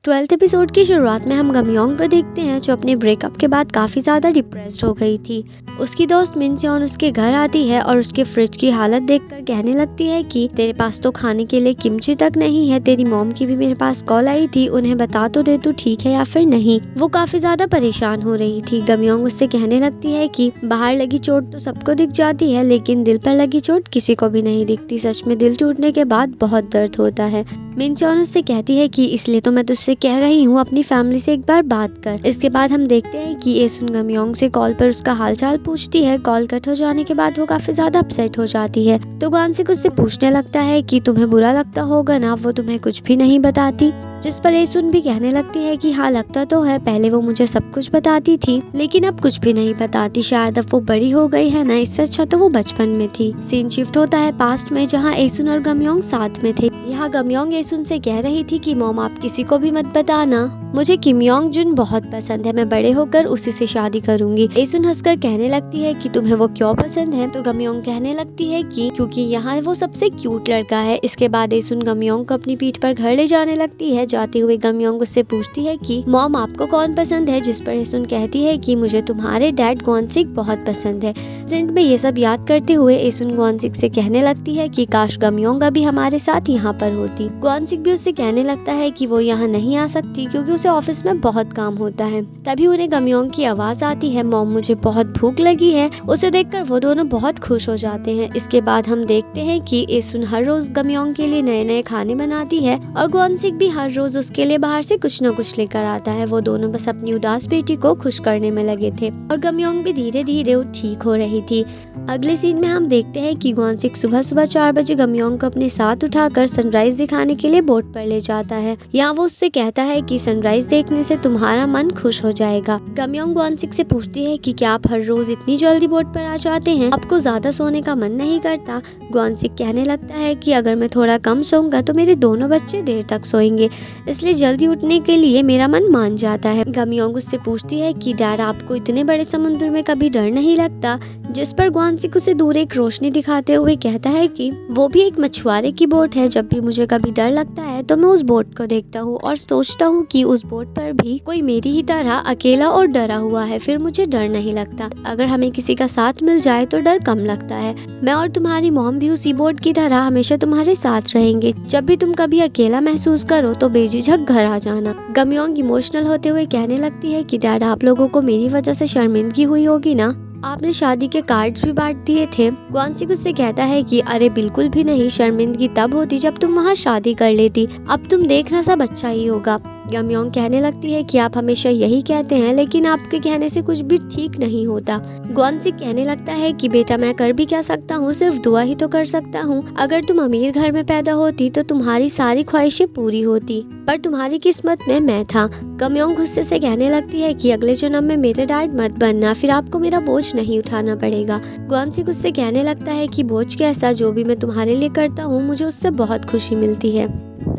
12th episode की शुरुआत में हम गमयोंग को देखते हैं जो अपने ब्रेकअप के बाद काफी ज्यादा डिप्रेस्ड हो गई थी। उसकी दोस्त मिनसेओन उसके घर आती है और उसके फ्रिज की हालत देखकर कहने लगती है कि तेरे पास तो खाने के लिए किमची तक नहीं है। तेरी मॉम की भी मेरे पास कॉल आई थी, उन्हें बता तो दे तू ठीक है या फिर नहीं। वो काफी ज्यादा परेशान हो रही थी। गमयोंग उससे कहने लगती है कि बाहर लगी चोट तो सबको दिख जाती है लेकिन दिल पर लगी चोट किसी को भी नहीं दिखती। सच में दिल टूटने के बाद बहुत दर्द होता है। मिनसेओन उससे कहती है कि इसलिए तो मैं तुझसे कह रही हूँ अपनी फैमिली से एक बार बात कर। इसके बाद हम देखते हैं कि एसुन गमयोंग से कॉल पर उसका हालचाल पूछती है। कॉल कट हो जाने के बाद वो काफी ज्यादा अपसेट हो जाती है तो ग्वानसिक उससे पूछने लगता है कि तुम्हें बुरा लगता होगा ना, वो तुम्हें कुछ भी नहीं बताती। जिस पर एसुन भी कहने लगती है कि हाँ लगता तो है, पहले वो मुझे सब कुछ बताती थी लेकिन अब कुछ भी नहीं बताती। शायद अब वो बड़ी हो गई है ना, इससे अच्छा तो वो बचपन में थी। सीन शिफ्ट होता है पास्ट में जहाँ एसुन और गमयोंग साथ में थे। यहाँ गमयोंग एसुन से कह रही थी कि मॉम आप किसी को भी मत बताना, मुझे किम योंग जुन बहुत पसंद है, मैं बड़े होकर उसी से शादी करूंगी। एसुन हंसकर कहने लगती है कि तुम्हें वो क्यों पसंद है तो गमयोंग कहने लगती है कि क्योंकि यहाँ वो सबसे क्यूट लड़का है। इसके बाद एसुन गमयोंग को अपनी पीठ पर घर ले जाने लगती है। जाते हुए गमयोंग उससे पूछती है कि मॉम आपको कौन पसंद है, जिस पर एसुन कहती है कि मुझे तुम्हारे डैड ग्वानसिक बहुत पसंद है। प्रेजेंट में ये सब याद करते हुए एसुन ग्वानसिक से कहने लगती है कि काश गमयोंग अभी हमारे साथ यहाँ पर होती। ग्वानसिक भी उससे कहने लगता है कि वो यहाँ नहीं आ सकती क्योंकि उसे ऑफिस में बहुत काम होता है। तभी उन्हें गमयोंग की आवाज आती है, मॉम मुझे बहुत भूख लगी है। उसे देखकर वो दोनों बहुत खुश हो जाते हैं। इसके बाद हम देखते हैं कि एसुन हर रोज गमयोंग के लिए नए नए खाने बनाती है और ग्वानसिक भी हर रोज उसके लिए बाहर से कुछ न कुछ लेकर आता है। वो दोनों बस अपनी उदास बेटी को खुश करने में लगे थे और गमयोंग भी धीरे धीरे ठीक हो रही थी। अगले सीन में हम देखते हैं कि ग्वानसिक सुबह सुबह 4 बजे गमयोंग को अपने साथ उठाकर सनराइज दिखाने के लिए बोट पर ले जाता है। यहाँ वो उससे कहता है कि सनराइज देखने से तुम्हारा मन खुश हो जाएगा। गमयोंग ग्वानसिक से पूछती है कि क्या आप हर रोज इतनी जल्दी बोट पर आ जाते हैं, आपको ज्यादा सोने का मन नहीं करता। ग्वानसिक कहने लगता है कि अगर मैं थोड़ा कम सोऊंगा तो मेरे दोनों बच्चे देर तक सोएंगे, इसलिए जल्दी उठने के लिए मेरा मन मान जाता है। गमयोंग उससे पूछती है कि डैड आपको इतने बड़े समुद्र में कभी डर नहीं लगता, जिस पर ग्वानसिक उसे दूर एक रोशनी दिखाते हुए कहता है कि वो भी एक मछुआरे की बोट है। जब भी मुझे कभी डर लगता है तो मैं उस बोट को देखता हूँ और सोचता हूँ कि उस बोट पर भी कोई मेरी ही तरह अकेला और डरा हुआ है, फिर मुझे डर नहीं लगता। अगर हमें किसी का साथ मिल जाए तो डर कम लगता है। मैं और तुम्हारी मॉम भी उसी बोट की तरह हमेशा तुम्हारे साथ रहेंगे। जब भी तुम कभी अकेला महसूस करो तो बेझिझक घर आ जाना। गमयोंग इमोशनल होते हुए कहने लगती है कि डैड आप लोगों को मेरी वजह से शर्मिंदगी हुई होगी ना, आपने शादी के कार्ड्स भी बांट दिए थे। ग्वानसिक उससे कहता है कि अरे बिल्कुल भी नहीं, शर्मिंदगी तब होती जब तुम वहाँ शादी कर लेती, अब तुम देखना सब अच्छा ही होगा। गमयोंग कहने लगती है कि आप हमेशा यही कहते हैं लेकिन आपके कहने से कुछ भी ठीक नहीं होता। ग्वानसिक कहने लगता है कि बेटा मैं कर भी क्या सकता हूँ, सिर्फ दुआ ही तो कर सकता हूँ। अगर तुम अमीर घर में पैदा होती तो तुम्हारी सारी ख्वाहिशें पूरी होती, पर तुम्हारी किस्मत में मैं था। गमयोंग गुस्से से कहने लगती है कि अगले जन्म में मेरे डैड मत बनना, फिर आपको मेरा बोझ नहीं उठाना पड़ेगा। ग्वानसिक उससे कहने लगता है कि बोझ कैसा, जो भी मैं तुम्हारे लिए करता हूँ मुझे उससे बहुत खुशी मिलती है।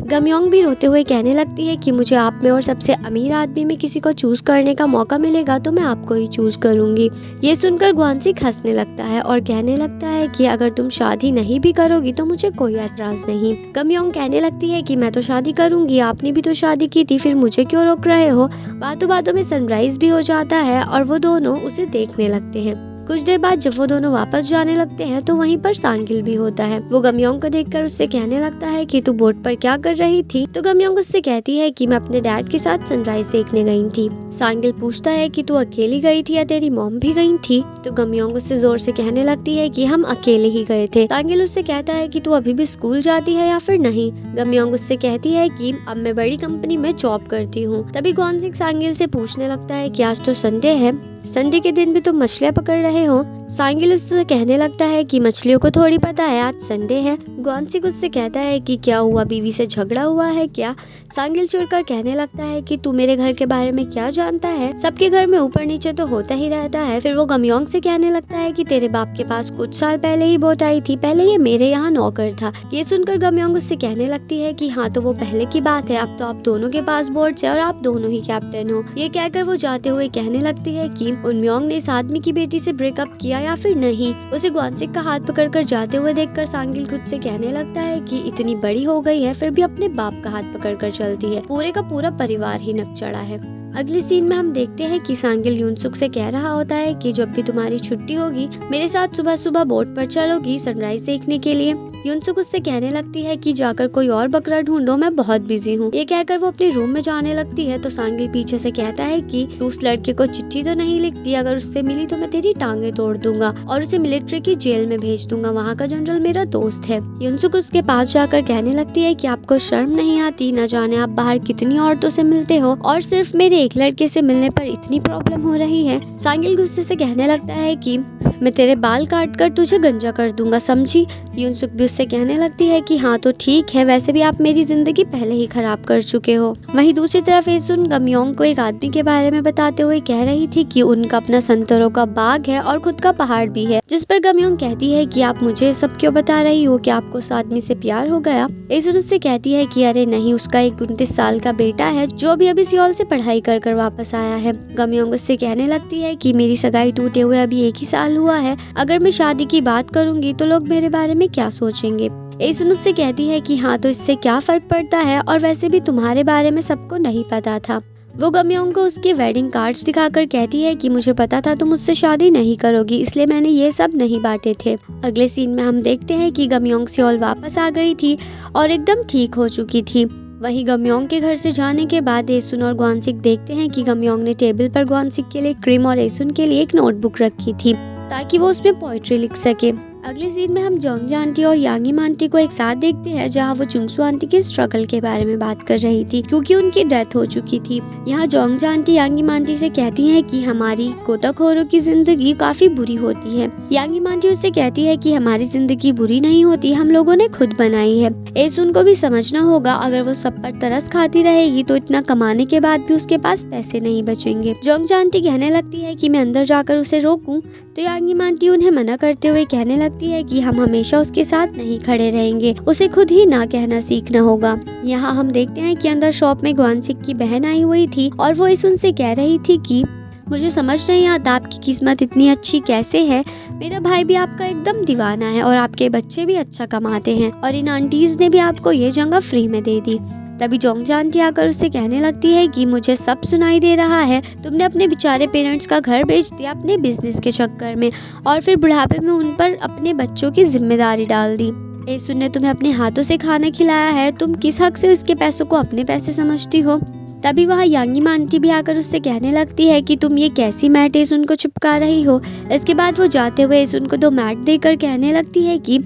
गमयोंग भी रोते हुए कहने लगती है कि मुझे आप में और सबसे अमीर आदमी में किसी को चूज करने का मौका मिलेगा तो मैं आपको ही चूज करूंगी। ये सुनकर ग्वानसिक हंसने लगता है और कहने लगता है कि अगर तुम शादी नहीं भी करोगी तो मुझे कोई एतराज नहीं। गमयोंग कहने लगती है कि मैं तो शादी करूंगी, आपने भी तो शादी की थी, फिर मुझे क्यों रोक रहे हो। बातों बातों में सनराइज भी हो जाता है और वो दोनों उसे देखने लगते हैं। कुछ देर बाद जब वो दोनों वापस जाने लगते हैं तो वहीं पर सांगिल भी होता है। वो गमयोंग को देखकर उससे कहने लगता है कि तू बोट पर क्या कर रही थी, तो गमयोंग उससे कहती है कि मैं अपने डैड के साथ सनराइज देखने गई थी। सांगिल पूछता है कि तू अकेली गई थी या तेरी मॉम भी गई थी, तो गमयोंग उससे जोर से कहने लगती है कि हम अकेले ही गए थे। सांगिल उससे कहता है कि तू अभी भी स्कूल जाती है या फिर नहीं। गमयोंग उससे कहती है कि अब मैं बड़ी कंपनी में जॉब करती हूँ। तभी ग्वानसिक सांगिल से पूछने लगता है कि आज तो संडे है, संडे के दिन भी तुम मछलियाँ पकड़ रहे हो। सांगिल उससे कहने लगता है कि मछलियों को थोड़ी पता है आज संडे है। ग्वानसिक उससे कहता है कि क्या हुआ, बीवी से झगड़ा हुआ है क्या। सांगिल चिढ़कर कहने लगता है कि तू मेरे घर के बारे में क्या जानता है, सबके घर में ऊपर नीचे तो होता ही रहता है। फिर वो गमयोंग से कहने लगता है कि तेरे बाप के पास कुछ साल पहले ही बोट आई थी, पहले ये मेरे यहाँ नौकर था। ये सुनकर गमयोंग उससे कहने लगती है कि हाँ तो वो पहले की बात है, अब तो आप दोनों के पास बोट है और आप दोनों ही कैप्टन हो। ये कहकर वो जाते हुए कहने लगती है कि कि उनम्योंग ने इस आदमी की बेटी से ब्रेकअप किया या फिर नहीं। उसे ग्वानसिक का हाथ पकड़कर जाते हुए देखकर सांगिल खुद से कहने लगता है कि इतनी बड़ी हो गई है फिर भी अपने बाप का हाथ पकड़कर चलती है, पूरे का पूरा परिवार ही नक चढ़ा है। अगली सीन में हम देखते हैं कि सांगिल यूनसुक से कह रहा होता है कि जब भी तुम्हारी छुट्टी होगी मेरे साथ सुबह सुबह बोट पर चलोगी सनराइज देखने के लिए। यूनसुक उससे कहने लगती है कि जाकर कोई और बकरा ढूंढो, मैं बहुत बिजी हूँ। ये कहकर वो अपने रूम में जाने लगती है तो सांगिल पीछे से कहता है कि तू उस लड़के को चिट्ठी तो नहीं लिखती, अगर उससे मिली तो मैं तेरी टांगे तोड़ दूंगा और उसे मिलिट्री की जेल में भेज दूंगा, वहाँ का जनरल मेरा दोस्त है। यूनसुक उसके पास जाकर कहने लगती है कि आपको शर्म नहीं आती, न जाने आप बाहर कितनी औरतों से मिलते हो और सिर्फ मेरे एक लड़के से मिलने पर इतनी प्रॉब्लम हो रही है। सांगिल गुस्से से कहने लगता है कि मैं तेरे बाल काट कर तुझे गंजा कर दूंगा, समझी। यूनसुक भी उससे कहने लगती है कि हाँ तो ठीक है, वैसे भी आप मेरी जिंदगी पहले ही खराब कर चुके हो। वहीं दूसरी तरफ एसुन गमयोंग को एक आदमी के बारे में बताते हुए कह रही थी कि उनका अपना संतरों का बाग है और खुद का पहाड़ भी है, जिस पर गमयोंग कहती है कि आप मुझे सब क्यों बता रही हो, कि आपको उस आदमी से प्यार हो गया। एसुन उससे कहती है कि अरे नहीं, उसका एक 29 साल का बेटा है जो अभी सियोल से पढ़ाई कर वापस आया है। गमयोंग उससे कहने लगती है कि मेरी सगाई टूटे हुए अभी 1 ही साल हुआ है, अगर मैं शादी की बात करूंगी तो लोग मेरे बारे में क्या सोचेंगे। एसुन उससे कहती है कि हाँ तो इससे क्या फर्क पड़ता है, और वैसे भी तुम्हारे बारे में सबको नहीं पता था। वो गमयोंग को उसके वेडिंग कार्ड्स दिखाकर कहती है कि मुझे पता था तुम मुझसे शादी नहीं करोगी, इसलिए मैंने ये सब नहीं बांटे थे। अगले सीन में हम देखते हैं कि गमयोंग सियोल वापस आ गई थी और एकदम ठीक हो चुकी थी। वहीं गमयोंग के घर से जाने के बाद एसुन और ग्वानसिक देखते हैं कि गमयोंग ने टेबल पर ग्वानसिक के लिए क्रीम और एसुन के लिए एक नोटबुक रखी थी ताकि वो उसमें पोएट्री लिख सके। अगले सीन में हम जोंगजा आंटी और यांगिम आंटी को एक साथ देखते हैं, जहां वो चुंगसू आंटी के स्ट्रगल के बारे में बात कर रही थी क्योंकि उनकी डेथ हो चुकी थी। यहाँ जोंगजा आंटी यांगिम आंटी से कहती हैं कि हमारी गोताखोरों की जिंदगी काफी बुरी होती है। यांगिम आंटी उससे कहती है कि हमारी जिंदगी बुरी नहीं होती, हम लोगों ने खुद बनाई है। एसुन को भी समझना होगा, अगर वो सब पर तरस खाती रहेगी तो इतना कमाने के बाद भी उसके पास पैसे नहीं बचेंगे। जोंगजा आंटी कहने लगती है कि मैं अंदर जाकर उसे रोकूं, तो यांगिम आंटी उन्हें मना करते हुए कहने लगती है कि हम हमेशा उसके साथ नहीं खड़े रहेंगे, उसे खुद ही ना कहना सीखना होगा। यहाँ हम देखते हैं कि अंदर शॉप में ग्वानसिक की बहन आई हुई थी और वो एसुन से कह रही थी कि मुझे समझ नहीं आता आपकी किस्मत इतनी अच्छी कैसे है, मेरा भाई भी आपका एकदम दीवाना है और आपके बच्चे भी अच्छा कमाते हैं और इन आंटीज ने भी आपको ये जगह फ्री में दे दी। तभी जोंगजा आंटी आकर उससे कहने लगती है कि मुझे सब सुनाई दे रहा है, तुमने अपने बेचारे पेरेंट्स का घर बेच दिया अपने बिजनेस के चक्कर में और फिर बुढ़ापे में उन पर अपने बच्चों की जिम्मेदारी डाल दी। एसुन ने तुम्हें अपने हाथों से खाना खिलाया है, तुम किस हक से उसके पैसों को अपने पैसे समझती हो। तभी वहाँ यांगिम आंटी भी आकर उससे कहने लगती है कि तुम ये कैसी मैट एसुन को चिपका रही हो। इसके बाद वो जाते हुए एसुन को 2 मैट देकर कहने लगती है कि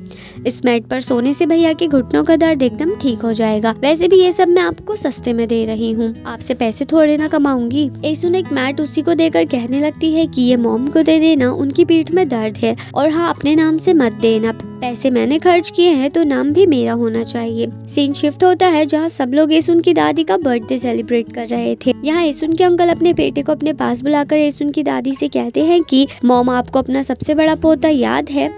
इस मैट पर सोने से भैया के घुटनों का दर्द एकदम ठीक हो जाएगा, वैसे भी ये सब मैं आपको सस्ते में दे रही हूँ, आपसे पैसे थोड़े ना कमाऊंगी। एसुन एक मैट उसी को देकर कहने लगती है कि ये मॉम को दे देना, उनकी पीठ में दर्द है, और हाँ अपने नाम से मत देना, पैसे मैंने खर्च किए हैं तो नाम भी मेरा होना चाहिए। सीन शिफ्ट होता है जहाँ सब लोग एसुन की दादी का बर्थडे सेलिब्रेट कर रहे थे। यहाँ एसुन के अंकल अपने बेटे को अपने पास बुलाकर एसुन की दादी से कहते हैं कि मॉम आपको अपना सबसे बड़ा पोता याद है।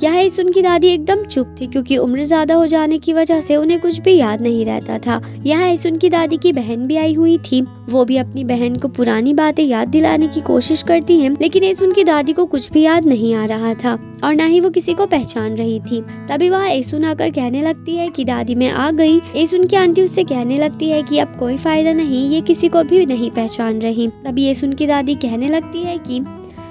यहाँ एसुन की दादी एकदम चुप थी क्योंकि उम्र ज्यादा हो जाने की वजह से उन्हें कुछ भी याद नहीं रहता था। यहाँ एसुन की दादी की बहन भी आई हुई थी, वो भी अपनी बहन को पुरानी बातें याद दिलाने की कोशिश करती है, लेकिन एसुन की दादी को कुछ भी याद नहीं आ रहा था और ना ही वो किसी को पहचान रही थी। तभी वहाँ एसुन आकर कहने लगती है कि दादी मैं आ गई। एसुन की आंटी उससे कहने लगती है कि अब कोई फायदा नहीं, ये किसी को भी नहीं पहचान रही। तभी एसुन की दादी कहने लगती है कि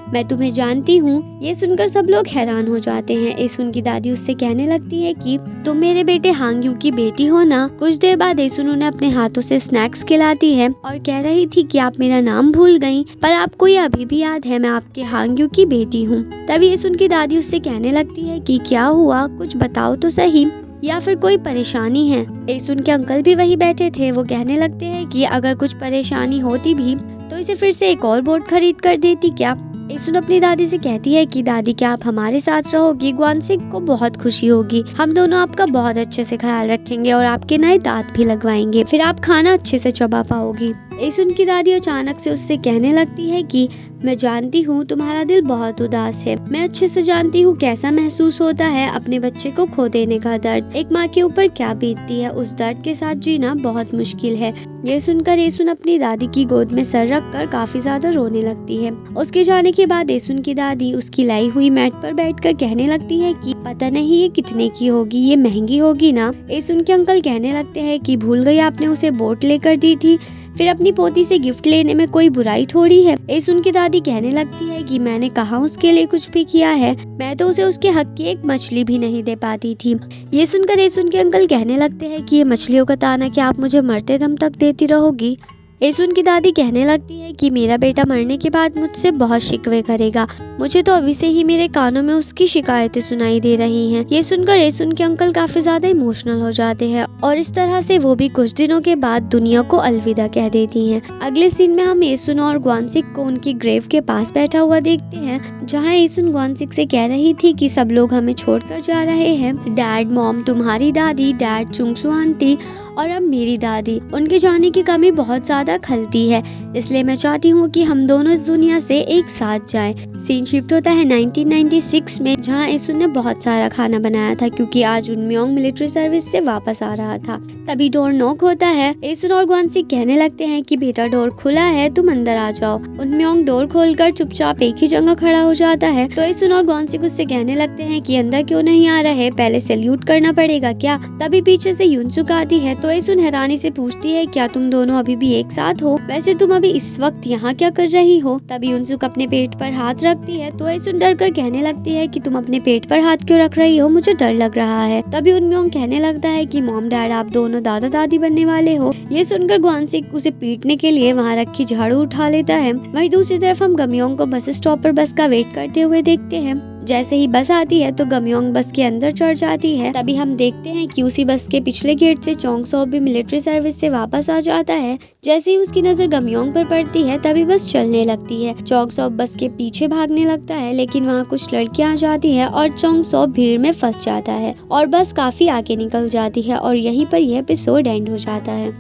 मैं तुम्हें जानती हूँ। ये सुनकर सब लोग हैरान हो जाते हैं। एसुन की दादी उससे कहने लगती है कि तुम मेरे बेटे हांग्यू की बेटी हो ना। कुछ देर बाद एसुन उन्हें अपने हाथों से स्नैक्स खिलाती है और कह रही थी कि आप मेरा नाम भूल गई, पर आपको ये अभी भी याद है, मैं आपके हांग्यू की बेटी हूँ। तभी एसुन की दादी उससे कहने लगती है कि क्या हुआ, कुछ बताओ तो सही, या फिर कोई परेशानी है। एसुन के अंकल भी वही बैठे थे। वो कहने लगते हैं कि अगर कुछ परेशानी होती भी तो इसे फिर से एक और बोट खरीद कर देती क्या। एसुन अपनी दादी से कहती है कि दादी क्या आप हमारे साथ रहोगी, ग्वानसिक को बहुत खुशी होगी, हम दोनों आपका बहुत अच्छे से ख्याल रखेंगे और आपके नए दांत भी लगवाएंगे, फिर आप खाना अच्छे से चबा पाओगी। एसुन की दादी अचानक से उससे कहने लगती है कि मैं जानती हूँ तुम्हारा दिल बहुत उदास है, मैं अच्छे से जानती हूँ कैसा महसूस होता है अपने बच्चे को खो देने का दर्द। एक माँ के ऊपर क्या बीतती है, उस दर्द के साथ जीना बहुत मुश्किल है। ये सुनकर एसुन अपनी दादी की गोद में सर रखकर काफी ज्यादा रोने लगती है। उसके जाने के बाद एसुन की दादी उसकी लाई हुई मैट पर बैठकर कहने लगती है कि पता नहीं ये कितने की होगी, ये महंगी होगी ना। एसुन के अंकल कहने लगते हैं कि भूल गई आपने उसे बोट लेकर दी थी, फिर अपनी पोती से गिफ्ट लेने में कोई बुराई थोड़ी है। एसुन की दादी कहने लगती है कि मैंने कहा उसके लिए कुछ भी किया है, मैं तो उसे उसके हक की एक मछली भी नहीं दे पाती थी। ये सुनकर एसुन के अंकल कहने लगते हैं कि ये मछलियों का ताना क्या आप मुझे मरते दम तक देती रहोगी। एसुन की दादी कहने लगती है कि मेरा बेटा मरने के बाद मुझसे बहुत शिकवे करेगा, मुझे तो अभी से ही मेरे कानों में उसकी शिकायतें सुनाई दे रही हैं। ये सुनकर एसुन के अंकल काफी ज्यादा इमोशनल हो जाते हैं और इस तरह से वो भी कुछ दिनों के बाद दुनिया को अलविदा कह देती हैं। अगले सीन में हम एसुन और ग्वानसिक को उनकी ग्रेव के पास बैठा हुआ देखते हैं, जहाँ एसुन ग्वानसिक से कह रही थी कि सब लोग हमें छोड़कर जा रहे हैं, डैड, मॉम, तुम्हारी दादी, डैड, चुंगसू आंटी और अब मेरी दादी। उनके जाने की कमी बहुत ज्यादा खलती है, इसलिए मैं चाहती हूँ कि हम दोनों इस दुनिया से एक साथ जाएं। सीन शिफ्ट होता है 1996 में, जहाँ एसुन ने बहुत सारा खाना बनाया था क्योंकि आज उनम्योंग मिलिट्री सर्विस से वापस आ रहा था। तभी डोर नॉक होता है। एसुन और ग्वानसिक कहने लगते हैं कि बेटा डोर खुला है, तुम अंदर आ जाओ। उनम्योंग डोर खोलकर चुपचाप एक ही जगह खड़ा हो जाता है, तो एसुन और ग्वानसिक उससे कहने लगते हैं कि अंदर क्यों नहीं आ रहे, पहले सैल्यूट करना पड़ेगा क्या। तभी पीछे से युनसुक आती है, तो एसुन हैरानी से पूछती है क्या तुम दोनों अभी भी एक साथ हो, वैसे तुम अभी इस वक्त यहाँ क्या कर रही हो। तभी युनसुक अपने पेट पर हाथ रखती है, तो एसुन डर कर कहने लगती है कि तुम अपने पेट पर हाथ क्यों रख रही हो, मुझे डर लग रहा है। तभी उनम्योंग कहने लगता है कि मॉम डैड आप दोनों दादा दादी बनने वाले हो। ये सुनकर ग्वानसिक उसे पीटने के लिए वहाँ रखी झाड़ू उठा लेता है। वहीं दूसरी तरफ हम गमयोंग को बस स्टॉप पर बस का वेट करते हुए देखते हैं। जैसे ही बस आती है तो गमयोंग बस के अंदर चढ़ जाती है। तभी हम देखते हैं कि उसी बस के पिछले गेट से चोंगसो भी मिलिट्री सर्विस से वापस आ जाता है। जैसे ही उसकी नजर गमयोंग पर पड़ती है तभी बस चलने लगती है। चोंगसो बस के पीछे भागने लगता है, लेकिन वहाँ कुछ लड़कियां आ जाती है और चोंगसो भीड़ में फंस जाता है और बस काफी आगे निकल जाती है और यहीं पर यह एपिसोड एंड हो जाता है।